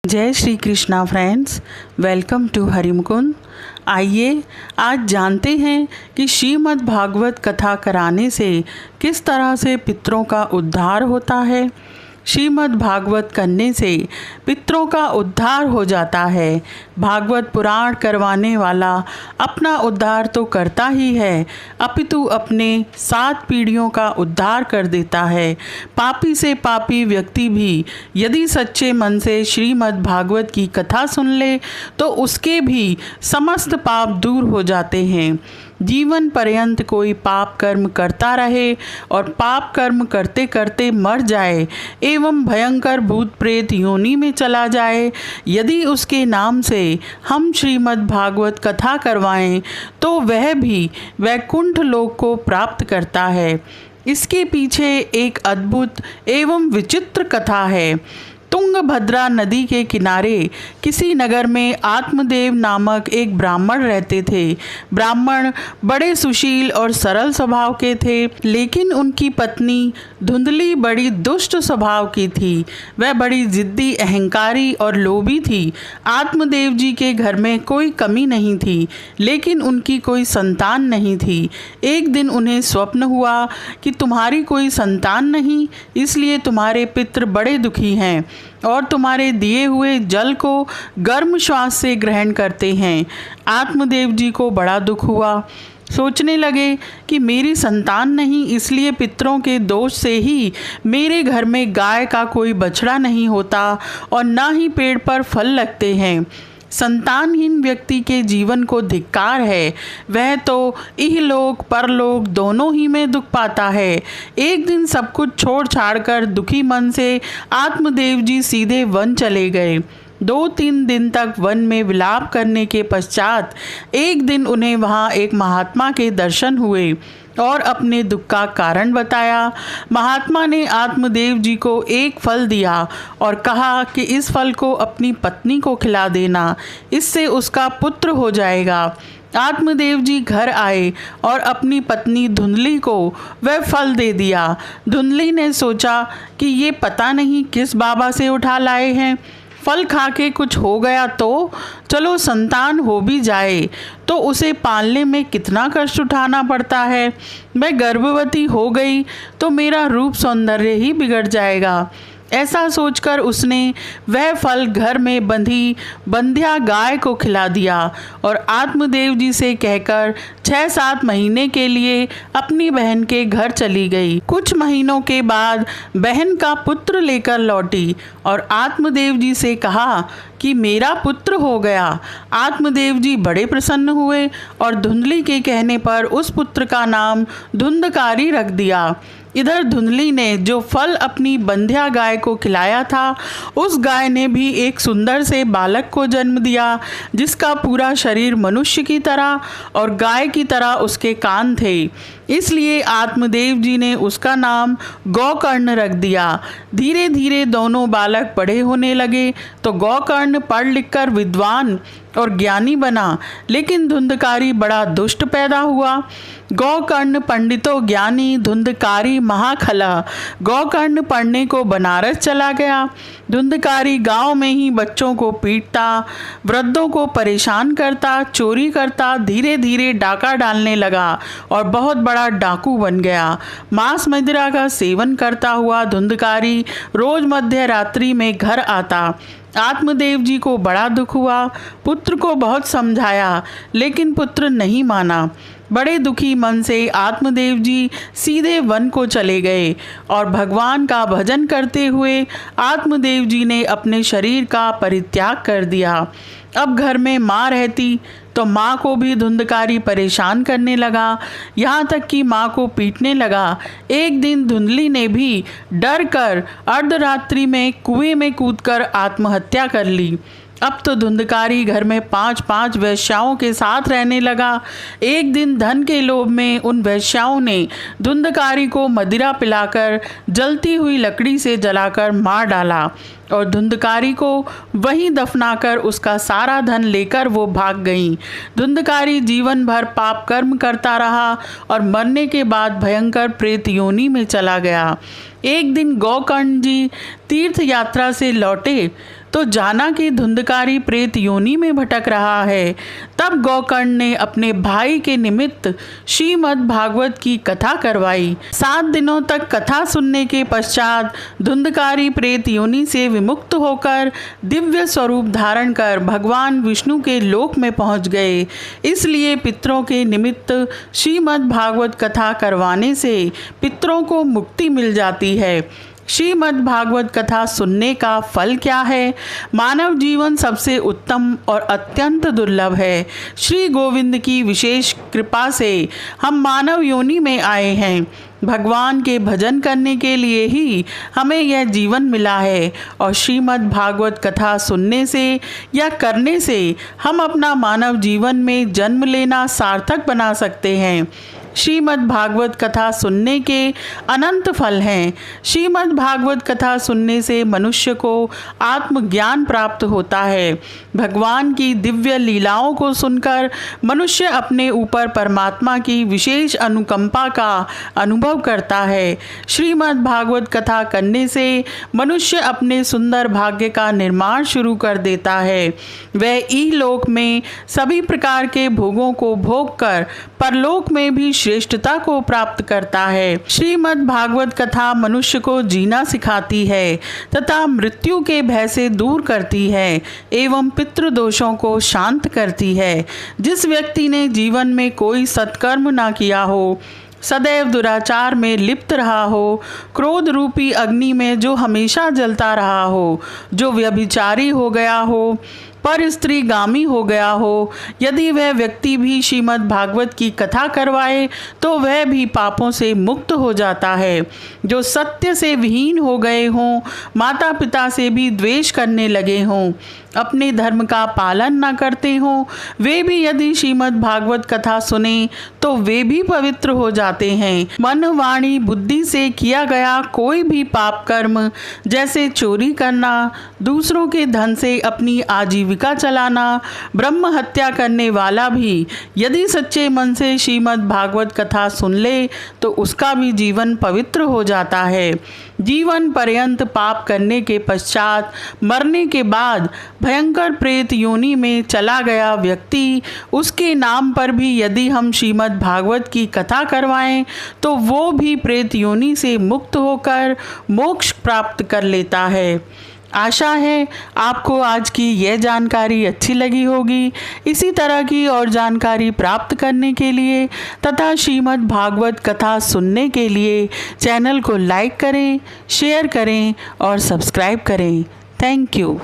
जय Shri Krishna friends, welcome to Harimukund. आइए आज जानते हैं कि श्रीमद् भागवत कथा कराने से किस तरह से पितरों का उद्धार होता है। श्रीमद् भागवत करने से पितरों का उद्धार हो जाता है। भागवत पुराण करवाने वाला अपना उद्धार तो करता ही है, अपितु अपने 7 पीढ़ियों का उद्धार कर देता है। पापी से पापी व्यक्ति भी यदि सच्चे मन से श्रीमद् भागवत की कथा सुन ले तो उसके भी समस्त पाप दूर हो जाते हैं। जीवन पर्यंत कोई पाप कर्म करता रहे और पाप कर्म करते करते मर जाए एवं भयंकर भूत प्रेत योनि में चला जाए, यदि उसके नाम से हम श्रीमद् भागवत कथा करवाएं तो वह भी वैकुंठ लोक को प्राप्त करता है। इसके पीछे एक अद्भुत एवं विचित्र कथा है। तुंगभद्रा नदी के किनारे किसी नगर में आत्मदेव नामक एक ब्राह्मण रहते थे। ब्राह्मण बड़े सुशील और सरल स्वभाव के थे, लेकिन उनकी पत्नी धुंधली बड़ी दुष्ट स्वभाव की थी। वह बड़ी जिद्दी, अहंकारी और लोभी थी। आत्मदेव जी के घर में कोई कमी नहीं थी, लेकिन उनकी कोई संतान नहीं थी। एक दिन उन्हें स्वप्न हुआ कि तुम्हारी कोई संतान नहीं, इसलिए तुम्हारे पितृ बड़े दुखी हैं और तुम्हारे दिए हुए जल को गर्म श्वास से ग्रहण करते हैं। आत्मदेव जी को बड़ा दुख हुआ। सोचने लगे कि मेरी संतान नहीं, इसलिए पितरों के दोष से ही मेरे घर में गाय का कोई बछड़ा नहीं होता और ना ही पेड़ पर फल लगते हैं। संतानहीन व्यक्ति के जीवन को धिक्कार है, वह तो इहलोक परलोक दोनों ही में दुख पाता है। एक दिन सब कुछ छोड़ छाड़ कर दुखी मन से आत्मदेव जी सीधे वन चले गए। 2-3 दिन तक वन में विलाप करने के पश्चात एक दिन उन्हें वहाँ एक महात्मा के दर्शन हुए और अपने दुख का कारण बताया। महात्मा ने आत्मदेव जी को एक फल दिया और कहा कि इस फल को अपनी पत्नी को खिला देना, इससे उसका पुत्र हो जाएगा। आत्मदेव जी घर आए और अपनी पत्नी धुंधली को वह फल दे दिया। धुंधली ने सोचा कि ये पता नहीं किस बाबा से उठा लाए हैं, फल खा के कुछ हो गया तो चलो संतान हो भी जाए तो उसे पालने में कितना कष्ट उठाना पड़ता है। मैं गर्भवती हो गई तो मेरा रूप सौंदर्य ही बिगड़ जाएगा। ऐसा सोचकर उसने वह फल घर में बंधी बंध्या गाय को खिला दिया और आत्मदेव जी से कहकर 6-7 महीने के लिए अपनी बहन के घर चली गई। कुछ महीनों के बाद बहन का पुत्र लेकर लौटी और आत्मदेव जी से कहा कि मेरा पुत्र हो गया। आत्मदेव जी बड़े प्रसन्न हुए और धुंधली के कहने पर उस पुत्र का नाम धुंधकारी रख दिया। इधर धुंधली ने जो फल अपनी बंध्या गाय को खिलाया था, उस गाय ने भी एक सुंदर से बालक को जन्म दिया, जिसका पूरा शरीर मनुष्य की तरह और गाय की तरह उसके कान थे। इसलिए आत्मदेव जी ने उसका नाम गौकर्ण रख दिया। धीरे धीरे दोनों बालक बड़े होने लगे तो गौकर्ण पढ़ लिख कर विद्वान और ज्ञानी बना, लेकिन धुंधकारी बड़ा दुष्ट पैदा हुआ। गौकर्ण पंडितों ज्ञानी, धुंधकारी महाखला। गौकर्ण पढ़ने को बनारस चला गया। धुंधकारी गांव में ही बच्चों को पीटता, वृद्धों को परेशान करता, चोरी करता, धीरे धीरे डाका डालने लगा और बहुत बड़ा डाकू बन गया। मांस मदिरा का सेवन करता हुआ धुंधकारी रोज मध्य रात्रि में घर आता। आत्मदेव जी को बड़ा दुख हुआ। पुत्र को बहुत समझाया, लेकिन पुत्र नहीं माना। बड़े दुखी मन से आत्मदेव जी सीधे वन को चले गए और भगवान का भजन करते हुए आत्मदेव जी ने अपने शरीर का परित्याग कर दिया। अब घर में माँ रहती तो माँ को भी धुंधकारी परेशान करने लगा, यहाँ तक कि माँ को पीटने लगा। एक दिन धुंधली ने भी डर कर अर्धरात्रि में कुएं में कूदकर आत्महत्या कर ली। अब तो धुंधकारी घर में 5-5 वेश्याओं के साथ रहने लगा। एक दिन धन के लोभ में उन वेश्याओं ने धुंधकारी को मदिरा पिलाकर जलती हुई लकड़ी से जलाकर मार डाला और धुंधकारी को वहीं दफनाकर उसका सारा धन लेकर वो भाग गईं। धुंधकारी जीवन भर पाप कर्म करता रहा और मरने के बाद भयंकर प्रेत योनि में चला गया। एक दिन गौकर्ण जी तीर्थ यात्रा से लौटे तो जाना कि धुंधकारी प्रेत योनि में भटक रहा है। तब गोकर्ण ने अपने भाई के निमित्त श्रीमद् भागवत की कथा करवाई। 7 दिनों तक कथा सुनने के पश्चात धुंधकारी प्रेत योनि से विमुक्त होकर दिव्य स्वरूप धारण कर भगवान विष्णु के लोक में पहुंच गए। इसलिए पितरों के निमित्त श्रीमद् भागवत कथा करवाने से पितरों को मुक्ति मिल जाती है। श्रीमद् भागवत कथा सुनने का फल क्या है? मानव जीवन सबसे उत्तम और अत्यंत दुर्लभ है। श्री गोविंद की विशेष कृपा से हम मानव योनि में आए हैं। भगवान के भजन करने के लिए ही हमें यह जीवन मिला है और श्रीमद् भागवत कथा सुनने से या करने से हम अपना मानव जीवन में जन्म लेना सार्थक बना सकते हैं। श्रीमद् भागवत कथा सुनने के अनंत फल हैं। श्रीमद् भागवत कथा सुनने से मनुष्य को आत्मज्ञान प्राप्त होता है। भगवान की दिव्य लीलाओं को सुनकर मनुष्य अपने ऊपर परमात्मा की विशेष अनुकंपा का अनुभव करता है। श्रीमद् भागवत कथा करने से मनुष्य अपने सुंदर भाग्य का निर्माण शुरू कर देता है। वह इहलोक में सभी प्रकार के भोगों को भोग कर परलोक में भी श्रेष्ठता को प्राप्त करता है। श्रीमद् भागवत कथा मनुष्य को जीना सिखाती है तथा मृत्यु के भय से दूर करती है एवं पितृदोषों को शांत करती है। जिस व्यक्ति ने जीवन में कोई सत्कर्म ना किया हो, सदैव दुराचार में लिप्त रहा हो, क्रोध रूपी अग्नि में जो हमेशा जलता रहा हो, जो व्यभिचारी हो गया हो, पर स्त्री गामी हो गया हो, यदि वह व्यक्ति भी श्रीमद् भागवत की कथा करवाए तो वह भी पापों से मुक्त हो जाता है। जो सत्य से विहीन हो गए हों, माता पिता से भी द्वेष करने लगे हों, अपने धर्म का पालन न करते हों, वे भी यदि श्रीमद् भागवत कथा सुने तो वे भी पवित्र हो जाते हैं। मन वाणी बुद्धि से किया गया कोई भी पाप कर्म, जैसे चोरी करना, दूसरों के धन से अपनी आजीविका चलाना, ब्रह्म हत्या करने वाला भी यदि सच्चे मन से श्रीमद् भागवत कथा सुन ले तो उसका भी जीवन पवित्र हो जाता है। जीवन पर्यंत पाप करने के पश्चात मरने के बाद भयंकर प्रेत योनि में चला गया व्यक्ति, उसके नाम पर भी यदि हम श्रीमद् भागवत की कथा करवाएं तो वो भी प्रेत योनि से मुक्त होकर मोक्ष प्राप्त कर लेता है। आशा है आपको आज की यह जानकारी अच्छी लगी होगी। इसी तरह की और जानकारी प्राप्त करने के लिए तथा श्रीमद् भागवत कथा सुनने के लिए चैनल को लाइक करें, शेयर करें और सब्सक्राइब करें। Thank you.